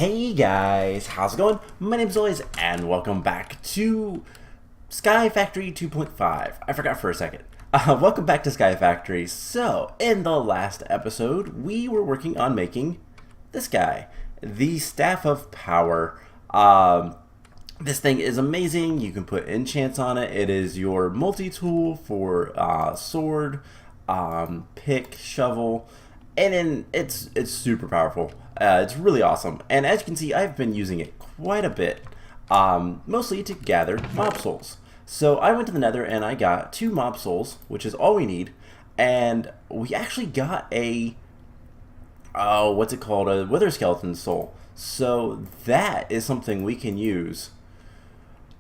Hey guys, how's it going? My name's Elias and welcome back to Sky Factory 2.5. I forgot for a second. Welcome back to Sky Factory. So, in the last episode, we were working on making this guy, the Staff of Power. This thing is amazing. You can put enchants on it. It is your multi-tool for sword, pick, shovel, and then it's super powerful. It's really awesome, and as you can see, I've been using it quite a bit, mostly to gather mob souls. So I went to the Nether and I got 2 mob souls, which is all we need, and we actually got a what's it called, a wither skeleton soul. So that is something we can use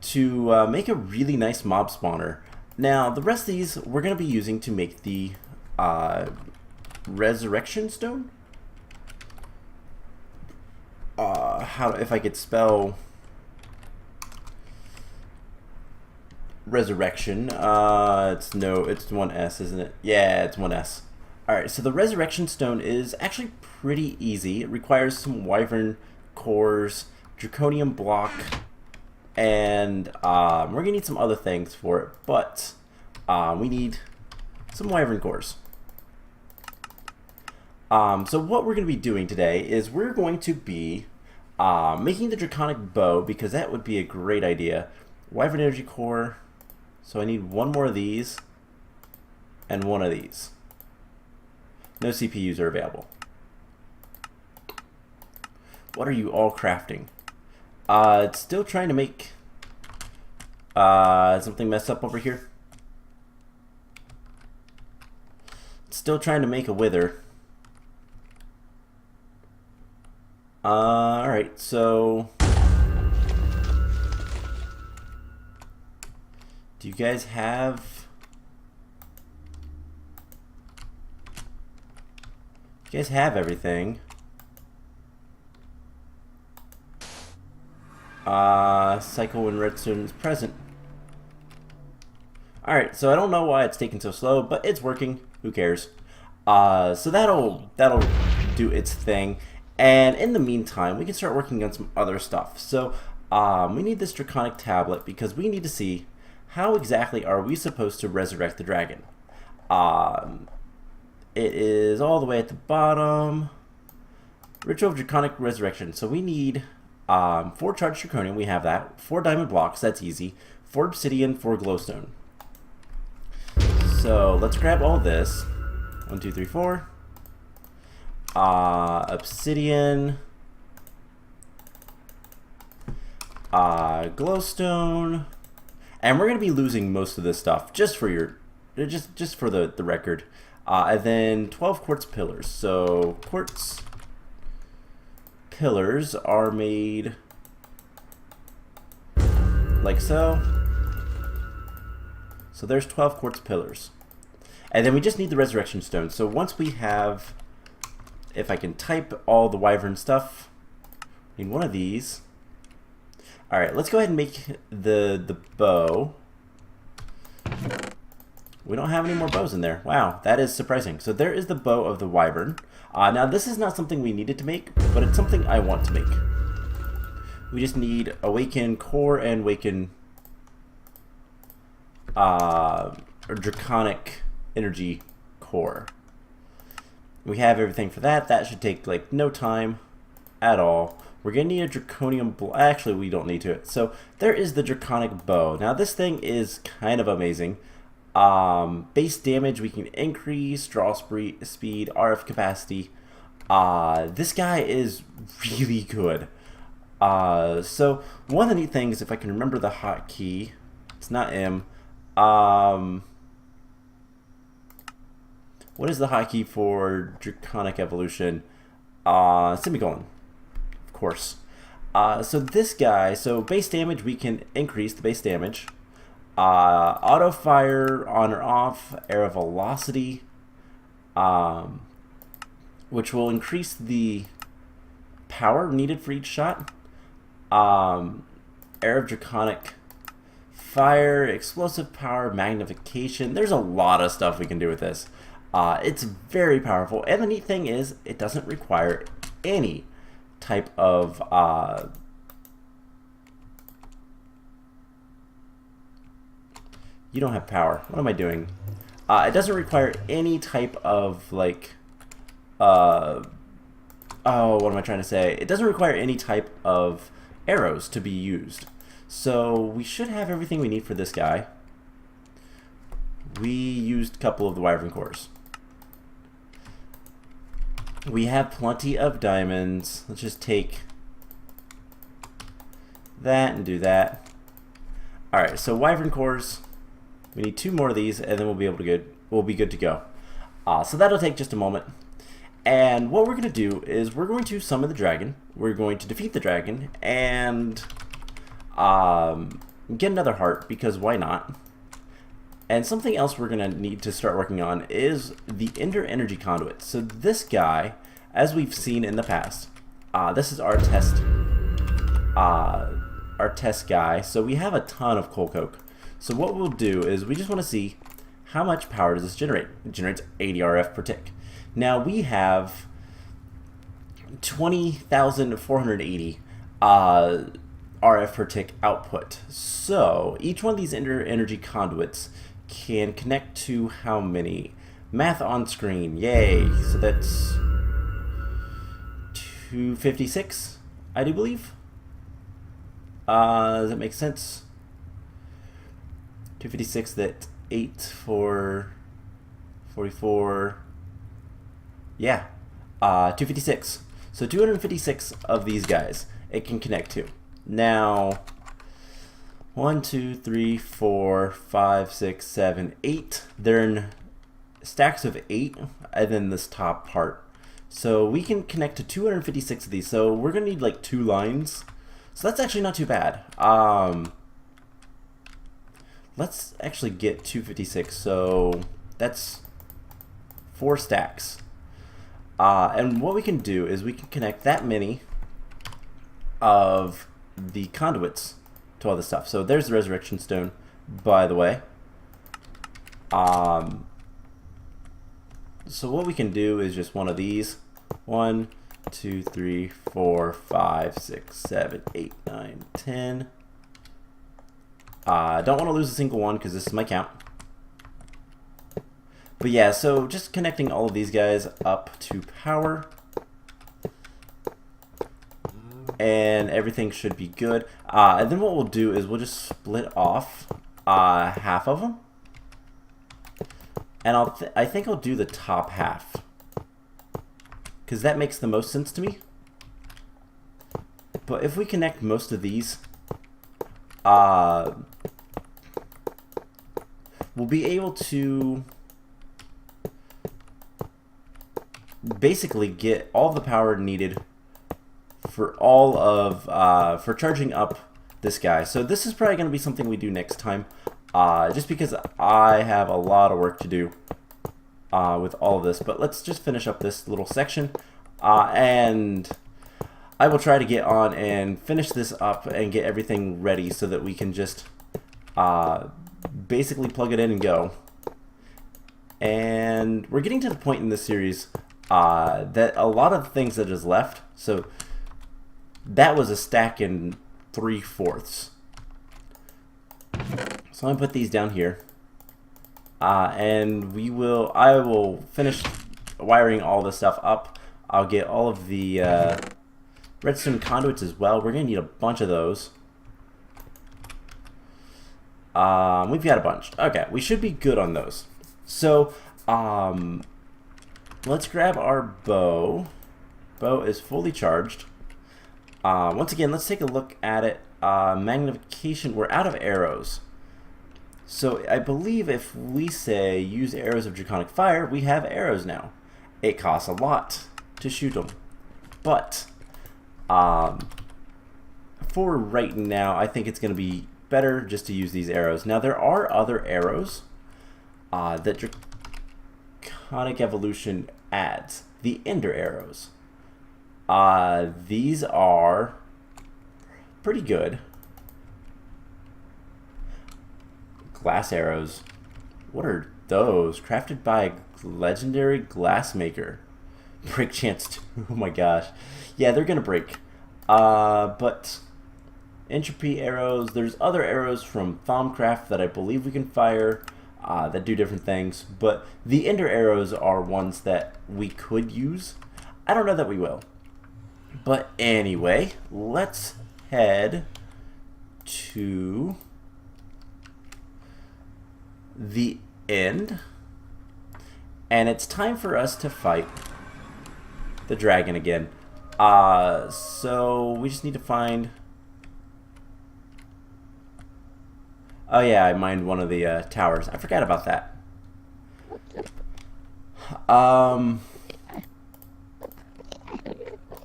to make a really nice mob spawner. Now the rest of these we're going to be using to make the resurrection stone. If I could spell resurrection, it's one S, isn't it? Yeah, it's one S. Alright, so the resurrection stone is actually pretty easy. It requires some wyvern cores, draconium block, and we're gonna need some other things for it, but we need some wyvern cores. So what we're going to be doing today is we're going to be making the draconic bow, because that would be a great idea. Wyvern energy core. So I need one more of these and one of these. No CPUs are available. What are you all crafting? It's still trying to make something messed up over here. It's still trying to make a wither. Alright, so do you guys have everything? Cycle and redstone is present. Alright, so I don't know why it's taking so slow, but it's working. Who cares? So that'll do its thing. And in the meantime, we can start working on some other stuff. So we need this draconic tablet because we need to see how exactly are we supposed to resurrect the dragon. It is all the way at the bottom. Ritual of Draconic Resurrection. So we need 4 charged draconium. We have that. 4 diamond blocks. That's easy. 4 obsidian. 4 glowstone. So let's grab all this. 1, 2, 3, 4. Obsidian, glowstone, and we're gonna be losing most of this stuff just for the record. And then 12 quartz pillars. So quartz pillars are made like so. So there's 12 quartz pillars, and then we just need the resurrection stone. So once we have, if I can type all the wyvern stuff, I need one of these. Alright, let's go ahead and make the bow. We don't have any more bows in there. Wow, that is surprising. So there is the bow of the wyvern. Now this is not something we needed to make, but it's something I want to make. We just need awaken core and awaken draconic energy core. We have everything for that. That should take like no time at all. We're gonna need a draconium actually we don't need to. So there is the draconic bow. Now this thing is kind of amazing. Base damage we can increase, draw speed, RF capacity. This guy is really good. So one of the neat things, if I can remember the hotkey, it's not M. What is the hotkey for Draconic Evolution? Semicolon, of course. So this guy, so base damage, we can increase the base damage. Auto fire on or off, arrow velocity, which will increase the power needed for each shot. Arrow of Draconic fire, explosive power, magnification. There's a lot of stuff we can do with this. It's very powerful, and the neat thing is it doesn't require any type of you don't have power. What am I doing? It doesn't require any type of like oh, what am I trying to say? It doesn't require any type of arrows to be used. So we should have everything we need for this guy. We used a couple of the wyvern cores. We have plenty of diamonds. Let's just take that and do that. Alright, so wyvern cores. We need 2 more of these, and then we'll be good to go. So that'll take just a moment. And what we're going to do is we're going to summon the dragon. We're going to defeat the dragon and get another heart, because why not? And something else we're going to need to start working on is the Ender Energy Conduit. So this guy, as we've seen in the past, this is our test guy. So we have a ton of coal coke. So what we'll do is we just want to see how much power does this generate. It generates 80 RF per tick. Now we have 20,480 RF per tick output. So each one of these Ender Energy Conduits can connect to how many? Math on screen, yay! So that's 256, I do believe. Does that make sense? 256, that 8 for 44. Yeah, 256. So 256 of these guys it can connect to. Now, 1, 2, 3, 4, 5, 6, 7, 8. They're in stacks of 8, and then this top part. So we can connect to 256 of these. So we're gonna need like 2 lines. So that's actually not too bad. Let's actually get 256. So that's 4 stacks. And what we can do is we can connect that many of the conduits to all this stuff. So there's the resurrection stone, by the way. So what we can do is just one of these. 1, 2, 3, 4, 5, 6, 7, 8, 9, 10. Don't want to lose a single one because this is my count. But yeah, so just connecting all of these guys up to power. And everything should be good. And then what we'll do is we'll just split off half of them. And I think I'll do the top half, because that makes the most sense to me. But if we connect most of these, we'll be able to basically get all the power needed for all of for charging up this guy. So this is probably going to be something we do next time, just because I have a lot of work to do with all of this. But let's just finish up this little section, and I will try to get on and finish this up and get everything ready so that we can just basically plug it in and go. And we're getting to the point in this series that a lot of the things that is left, so that was a stack in 3/4. So I'm gonna put these down here, and I will finish wiring all this stuff up. I'll get all of the redstone conduits as well. We're gonna need a bunch of those. We've got a bunch. Okay, we should be good on those. So let's grab our bow. Bow is fully charged. Once again, let's take a look at it. Magnification, we're out of arrows. So I believe if we say use arrows of draconic fire, we have arrows now. It costs a lot to shoot them. But for right now, I think it's going to be better just to use these arrows. Now there are other arrows that Draconic Evolution adds. The Ender arrows. These are pretty good. Glass arrows. What are those? Crafted by a legendary glassmaker. Break chance too. Oh my gosh. Yeah, they're gonna break. But entropy arrows, there's other arrows from Thaumcraft that I believe we can fire that do different things, but the ender arrows are ones that we could use. I don't know that we will. But anyway, let's head to the end, and it's time for us to fight the dragon again. So we just need to find... Oh yeah, I mined one of the towers. I forgot about that.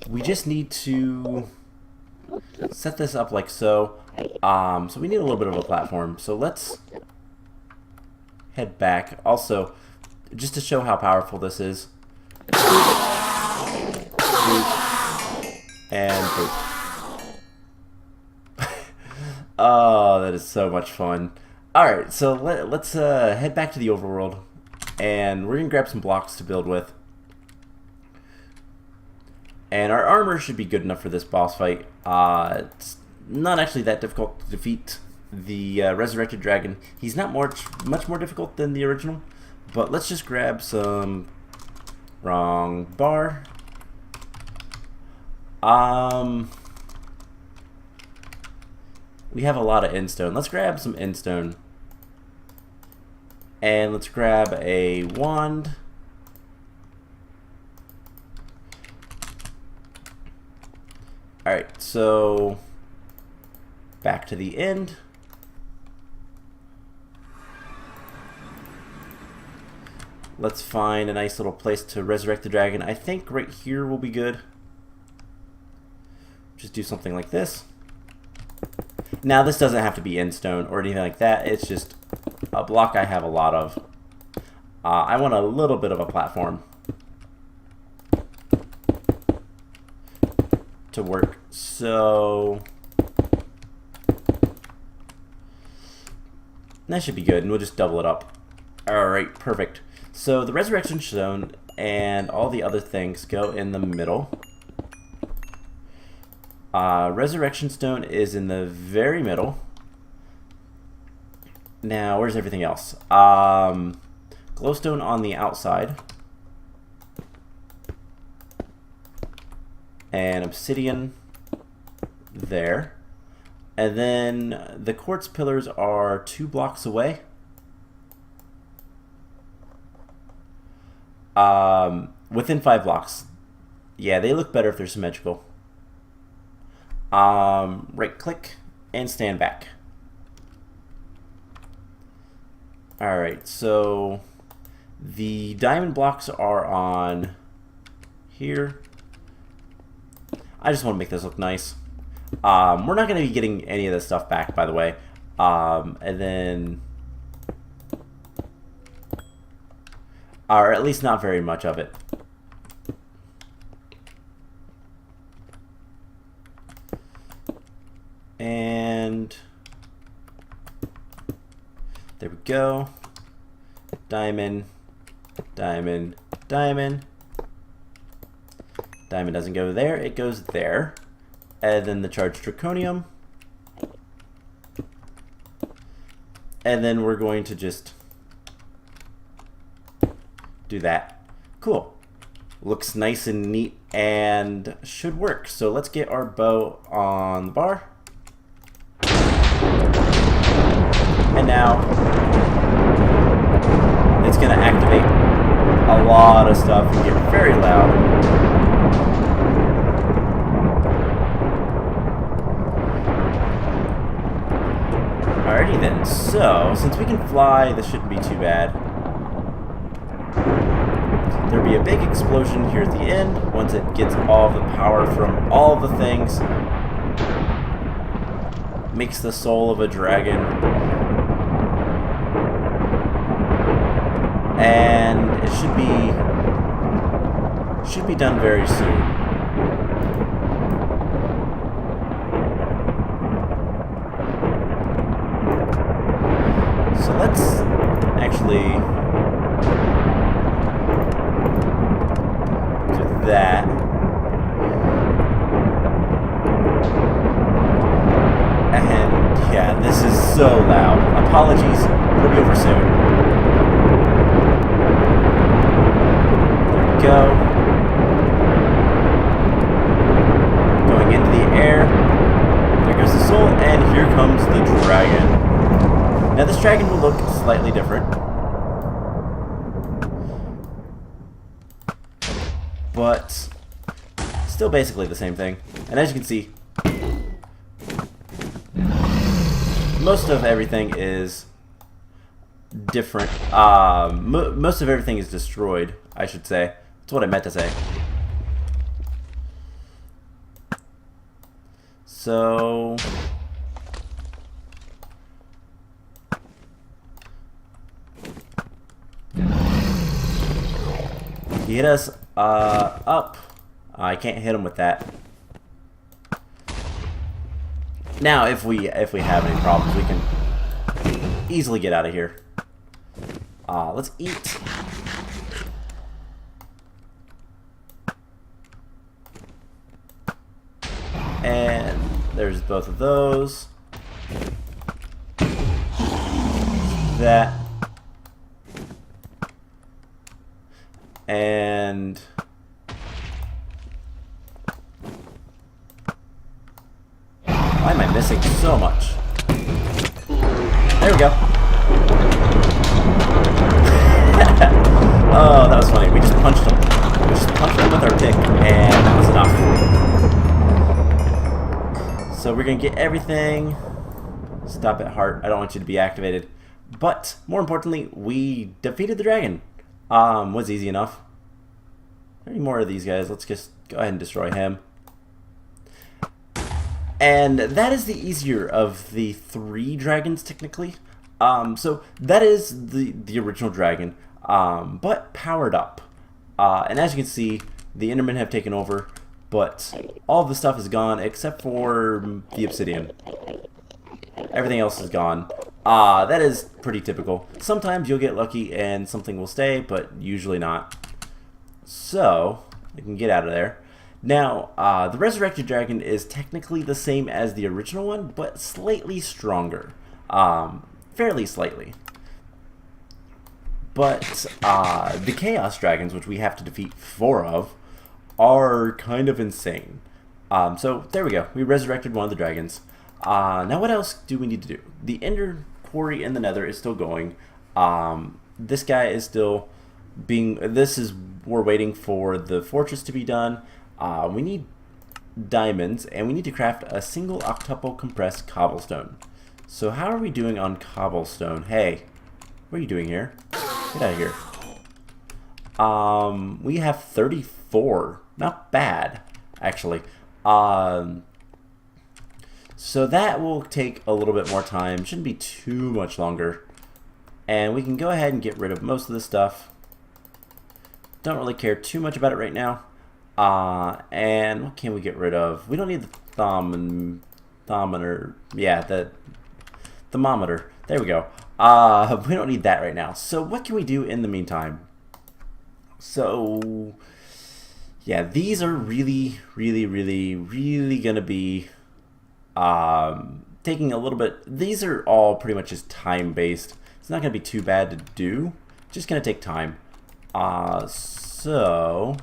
We just need to set this up like so. So we need a little bit of a platform. So let's head back. Also, just to show how powerful this is. And boop. Oh, that is so much fun. Alright, so let's head back to the overworld. And we're going to grab some blocks to build with. And our armor should be good enough for this boss fight. It's not actually that difficult to defeat the resurrected dragon. He's not much more difficult than the original. But let's just grab some... Wrong bar. We have a lot of endstone. Let's grab some endstone. And let's grab a wand. Alright, so back to the end. Let's find a nice little place to resurrect the dragon. I think right here will be good. Just do something like this. Now this doesn't have to be endstone or anything like that. It's just a block I have a lot of. I want a little bit of a platform to work. So that should be good, and we'll just double it up. Alright, perfect. So the resurrection stone and all the other things go in the middle. Resurrection stone is in the very middle. Now, where's everything else? Glowstone on the outside. And obsidian there. And then the quartz pillars are 2 blocks away. Within 5 blocks. Yeah, they look better if they're symmetrical. Right click and stand back. Alright, so the diamond blocks are on here. I just want to make this look nice. We're not going to be getting any of this stuff back, by the way. And then... or at least not very much of it. And there we go. Diamond, diamond, diamond. Diamond doesn't go there, it goes there. And then the charged draconium. And then we're going to just do that. Cool. Looks nice and neat and should work. So let's get our bow on the bar. And now it's going to activate a lot of stuff and get very loud. Alrighty then, so since we can fly, this shouldn't be too bad. There'll be a big explosion here at the end once it gets all the power from all the things. Makes the soul of a dragon. And it should be done very soon. So let's actually do so loud. Apologies. It'll be over soon. There we go. Going into the air. There goes the soul, and here comes the dragon. Now this dragon will look slightly different. But still basically the same thing. And as you can see, most of everything is different. Most of everything is destroyed, I should say. That's what I meant to say. So he hit us up. I can't hit him with that. Now, if we have any problems, we can easily get out of here. Let's eat. And there's both of those. That. And why am I missing so much? There we go. Oh, that was funny. We just punched him. We just punched him with our pick, and that was enough. So we're gonna get everything. Stop at heart. I don't want you to be activated. But more importantly, we defeated the dragon. Was easy enough. Any more of these guys? Let's just go ahead and destroy him. And that is the easier of the 3 dragons, technically. So that is the original dragon, but powered up. And as you can see, the Endermen have taken over, but all of the stuff is gone except for the obsidian. Everything else is gone. That is pretty typical. Sometimes you'll get lucky and something will stay, but usually not. So, we can get out of there. Now, the resurrected dragon is technically the same as the original one, but slightly stronger. Fairly slightly. But the chaos dragons, which we have to defeat 4 of, are kind of insane. So, there we go. We resurrected one of the dragons. Now what else do we need to do? The Ender Quarry in the Nether is still going. This guy is still being... We're waiting for the fortress to be done. We need diamonds, and we need to craft a single octuple compressed cobblestone. So how are we doing on cobblestone? Hey, what are you doing here? Get out of here. We have 34. Not bad, actually. So that will take a little bit more time. Shouldn't be too much longer. And we can go ahead and get rid of most of this stuff. Don't really care too much about it right now. And what can we get rid of? We don't need the thermometer. Yeah, the thermometer. There we go. We don't need that right now. So what can we do in the meantime? So yeah, these are really gonna be taking a little bit. These are all pretty much just time based. It's not gonna be too bad to do. Just gonna take time. So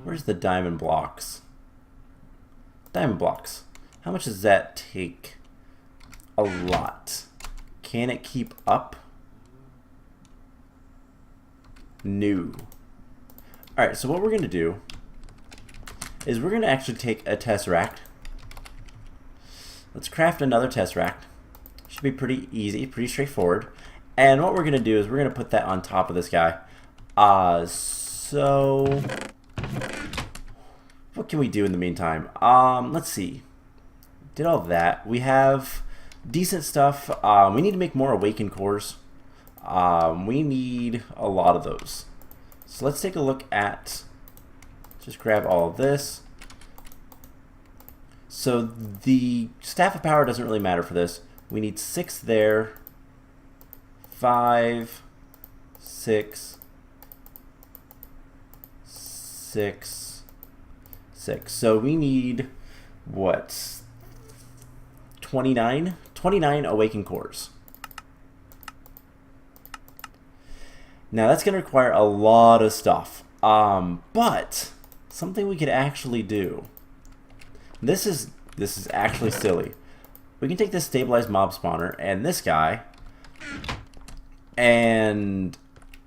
where's the diamond blocks? Diamond blocks. How much does that take? A lot. Can it keep up? No. Alright, so what we're going to do is we're going to actually take a tesseract. Let's craft another tesseract. Should be pretty easy, pretty straightforward. And what we're going to do is we're going to put that on top of this guy. So what can we do in the meantime? Let's see. Did all that. We have decent stuff. We need to make more awakened cores. We need a lot of those. So let's take a look at, just grab all of this. So the staff of power doesn't really matter for this. We need 6 there, 5, 6, 6, 6. So we need what? 29 29 awakened cores. Now that's going to require a lot of stuff, but something we could actually do. This is actually silly. We can take this stabilized mob spawner and this guy, and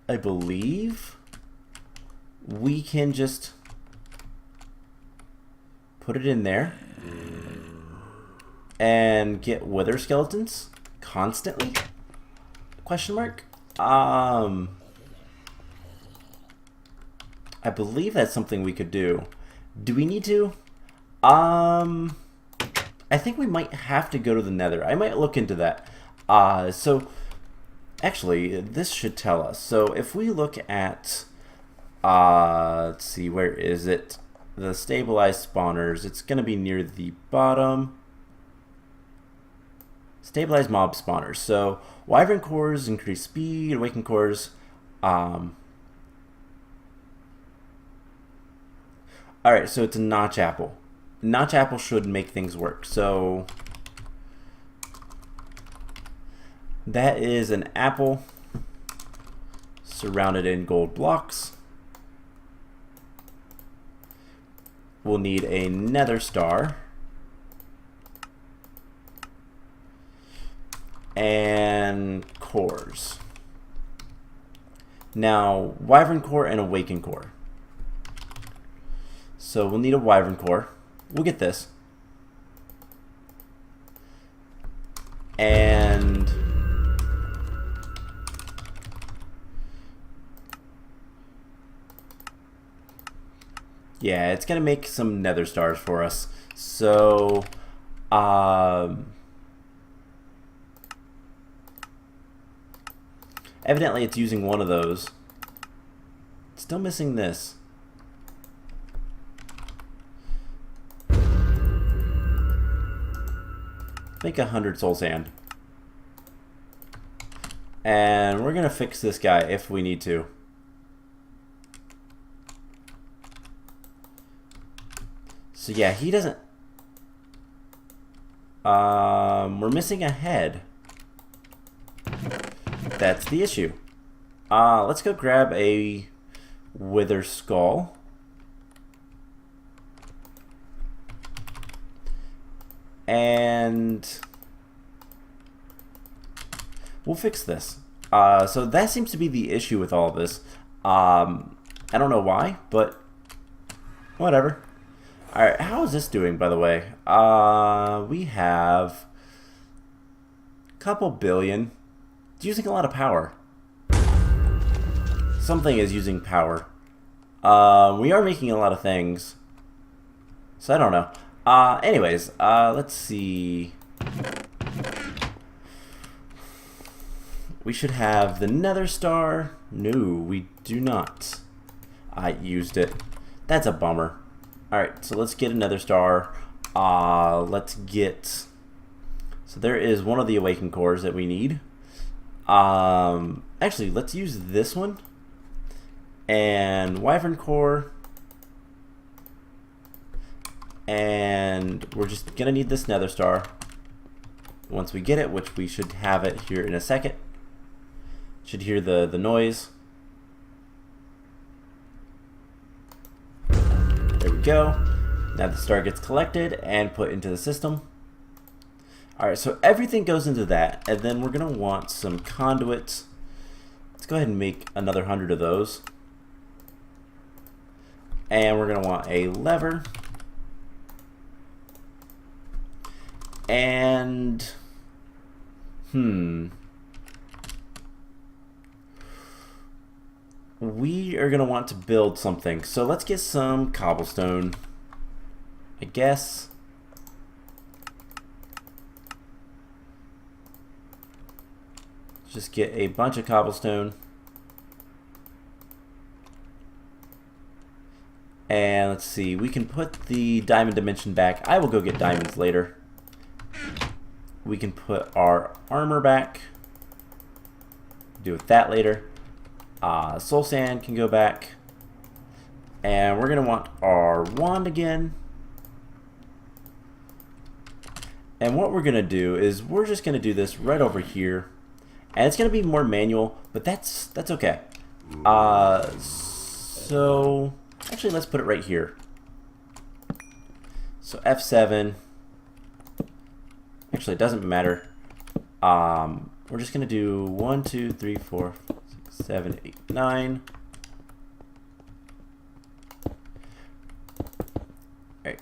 I believe we can just put it in there and get wither skeletons constantly? Question mark? I believe that's something we could do. Do we need to? I think we might have to go to the nether. I might look into that. So actually, this should tell us. So if we look at, let's see, where is it? The stabilized spawners. It's going to be near the bottom. Stabilized mob spawners. So wyvern cores increase speed. Awakened cores. Alright, so it's a notch apple. Notch apple should make things work. So that is an apple surrounded in gold blocks. We'll need a nether star. And cores. Now, wyvern core and awakened core. So we'll need a wyvern core. We'll get this. And yeah, it's gonna make some nether stars for us. So evidently it's using one of those. It's still missing this. Make 100 soul sand. And we're gonna fix this guy if we need to. So yeah, he doesn't. We're missing a head. That's the issue. Let's go grab a wither skull. And we'll fix this. So that seems to be the issue with all of this. I don't know why, but whatever. Alright, how is this doing, by the way? We have a couple billion. It's using a lot of power. Something is using power. We are making a lot of things. So I don't know. Anyways, let's see. We should have the nether star. No, we do not. I used it. That's a bummer. Alright, so let's get another star. Let's get... So there is one of the awakened cores that we need. Actually, let's use this one. And wyvern core. And we're just gonna need this nether star once we get it, which we should have it here in a second. Should hear the noise. There we go. Now the star gets collected and put into the system. Alright, so everything goes into that, and then we're gonna want some conduits. Let's go ahead and make another 100 of those. And we're gonna want a lever. And we are gonna want to build something. So let's get some cobblestone, I guess. Just get a bunch of cobblestone. And let's see, we can put the diamond dimension back. I will go get diamonds later. We can put our armor back. Do with that later. Soul sand can go back. And we're going to want our wand again. And what we're going to do is we're just going to do this right over here. And it's going to be more manual, but that's okay. So actually let's put it right here. So F7. Actually, it doesn't matter. We're just going to do 1, 2, 3, 4, 6, 7, 8, 9. Alright,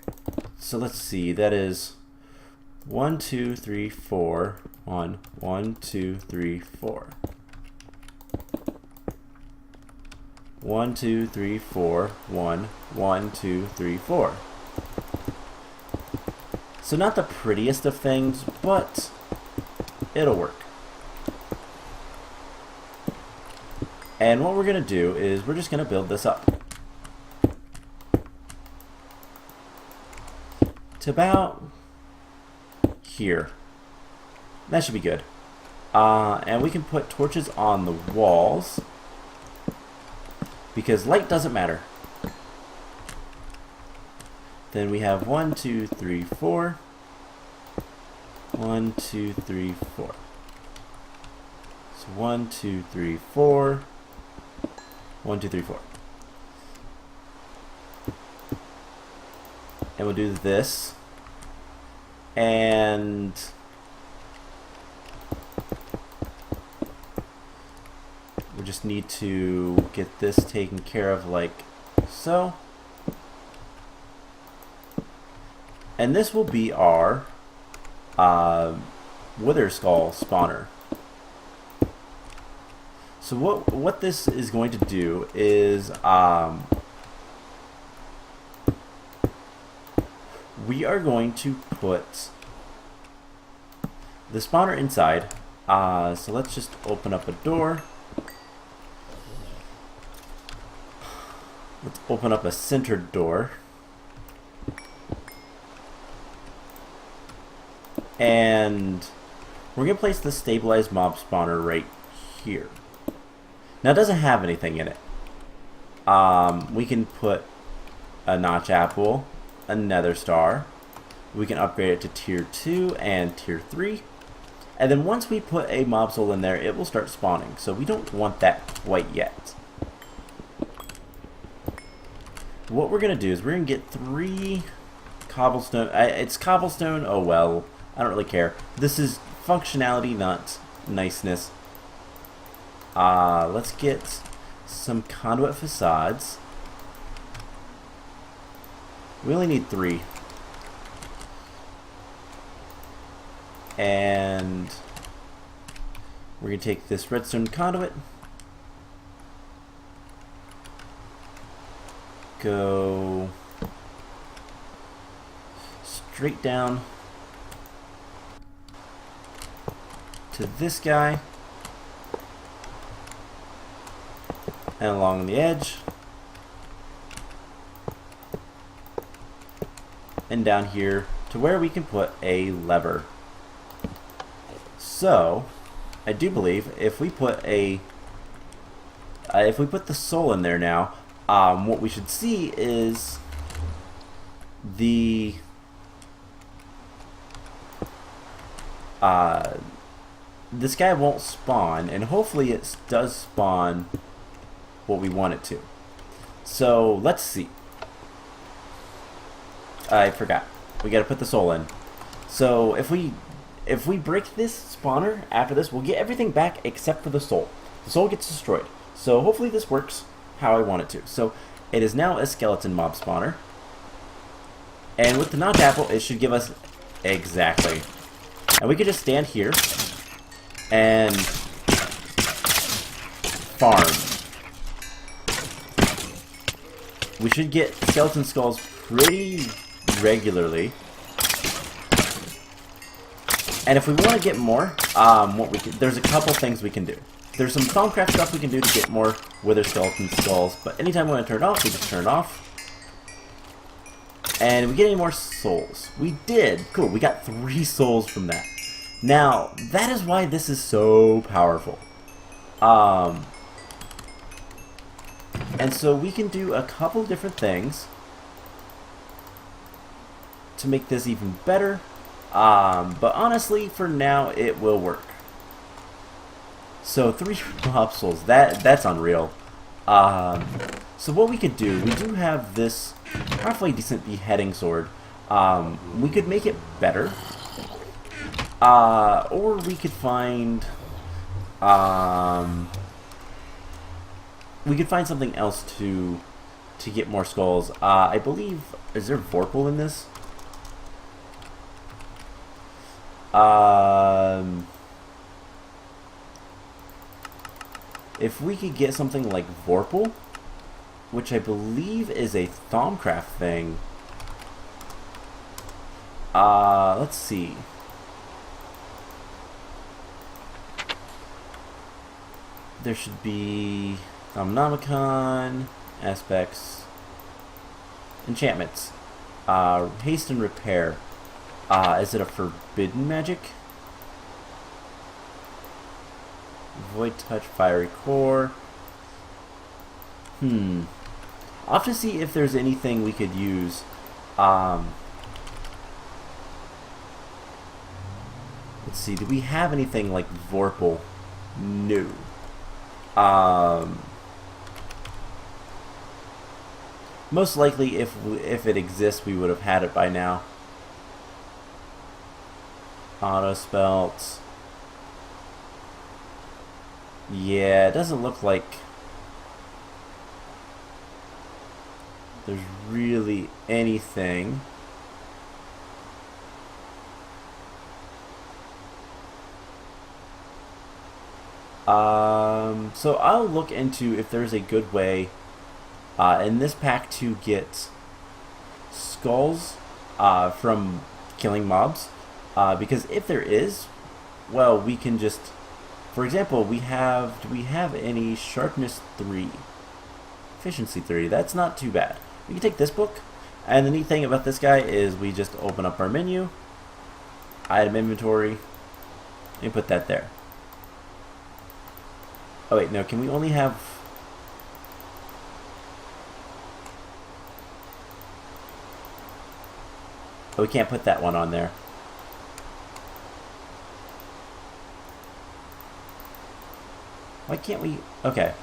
so let's see. That is 1, 2, 3, 4. 1, 1, 2, 3, 4. 1, 2, 3, 4. 1, 1, 2, 3, 4. So not the prettiest of things, but it'll work. And what we're going to do is we're just going to build this up to about here. That should be good. And we can put torches on the walls because light doesn't matter. Then we have 1, 2, 3, 4. 1, 2, 3, 4. So 1, 2, 3, 4. 1, 2, 3, 4. And we'll do this. And we just need to get this taken care of like so. And this will be our Wither Skull spawner. So what this is going to do is we are going to put the spawner inside. So let's just open up a door. Let's open up a centered door. And we're going to place the stabilized mob spawner right here. Now it doesn't have anything in it. We can put a notch apple, a nether star. We can upgrade it to tier 2 and tier 3. And then once we put a mob soul in there, it will start spawning. So we don't want that quite yet. What we're going to do is we're going to get 3 cobblestone. It's cobblestone, oh well. I don't really care. This is functionality, not niceness. Let's get some conduit facades. We only need 3. And we're going to take this redstone conduit. Go straight down to this guy and along the edge and down here to where we can put a lever. So I do believe if we put the soul in there now, what we should see is the this guy won't spawn, and hopefully it does spawn what we want it to. So let's see. I forgot. We got to put the soul in. So if we break this spawner after this, we'll get everything back except for the soul. The soul gets destroyed. So hopefully this works how I want it to. So it is now a skeleton mob spawner. And with the notch apple, it should give us exactly. And we could just stand here and farm. We should get skeleton skulls pretty regularly. And if we want to get more, there's a couple things we can do. There's some Thaumcraft stuff we can do to get more wither skeleton skulls, but anytime we want to turn it off, we just turn it off. And we get any more souls. We did. Cool, we got 3 souls from that. Now, that is why this is so powerful. And so we can do a couple different things to make this even better. But honestly, for now, it will work. So 3 mob souls, that's unreal. So what we could do, we do have this halfway decent beheading sword. We could make it better. Or we could find something else to get more skulls. I believe, is there Vorpal in this? If we could get something like Vorpal, which I believe is a Thaumcraft thing. Let's see. There should be Omnomicon, aspects, enchantments, haste and repair. Is it a forbidden magic? Void touch, fiery core. I'll have to see if there's anything we could use. Let's see, do we have anything like Vorpal? No. Most likely, if it exists, we would have had it by now. Auto spelt. Yeah, it doesn't look like there's really anything. So I'll look into if there's a good way in this pack to get skulls from killing mobs, because if there is, well, we can just, for example, do we have any sharpness 3, efficiency 3? That's not too bad. We can take this book, and the neat thing about this guy is we just open up our menu, item inventory, and put that there. Oh wait, no, can we only have... Oh, we can't put that one on there. Why can't we... Okay.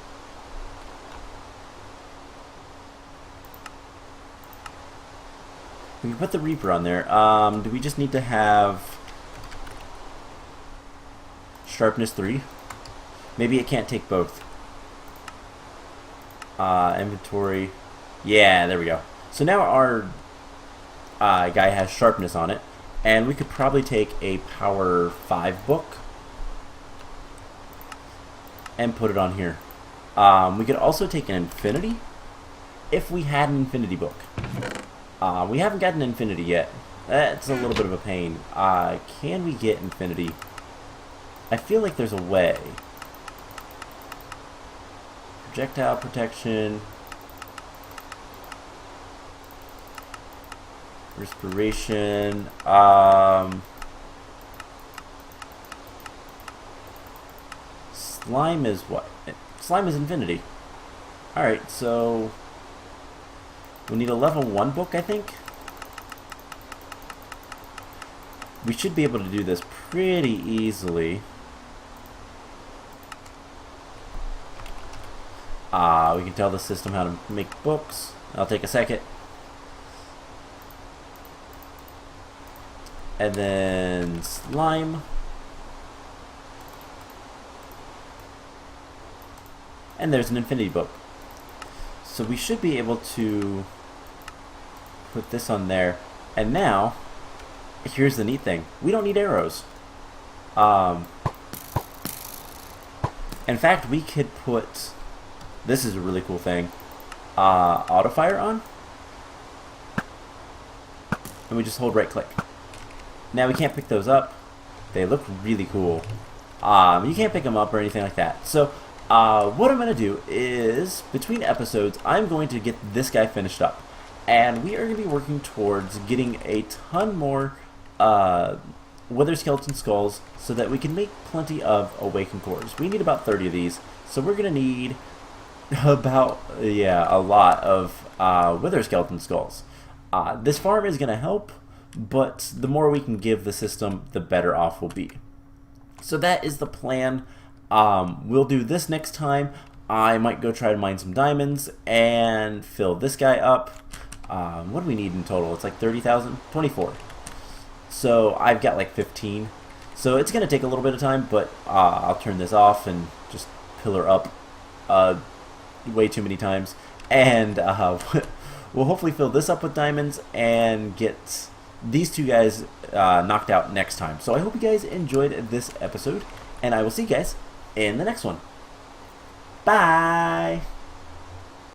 We can put the Reaper on there. Do we just need to have sharpness 3? Maybe it can't take both. Inventory. Yeah, there we go. So now our guy has sharpness on it, and we could probably take a power 5 book and put it on here. We could also take an infinity if we had an infinity book. We haven't gotten infinity yet. That's a little bit of a pain. Can we get infinity? I feel like there's a way. Projectile protection. Respiration. Slime is what? Slime is infinity. Alright, so we need a level 1 book, I think. We should be able to do this pretty easily. We can tell the system how to make books. I'll take a second. And then slime. And there's an infinity book. So we should be able to put this on there. And now, here's the neat thing. We don't need arrows. In fact, we could put... This is a really cool thing. Auto fire on. And we just hold right click. Now we can't pick those up. They look really cool. You can't pick them up or anything like that. So what I'm going to do is, between episodes, I'm going to get this guy finished up. And we are going to be working towards getting a ton more Wither Skeleton Skulls so that we can make plenty of Awakened Cores. We need about 30 of these. So we're going to need about, yeah, a lot of Wither Skeleton Skulls. This farm is going to help, but the more we can give the system, the better off we'll be. So that is the plan. We'll do this next time. I might go try to mine some diamonds and fill this guy up. What do we need in total? It's like 30,000? 24. So I've got like 15. So it's going to take a little bit of time, but I'll turn this off and just pillar up way too many times. And we'll hopefully fill this up with diamonds and get these two guys knocked out next time. So I hope you guys enjoyed this episode, and I will see you guys in the next one. Bye!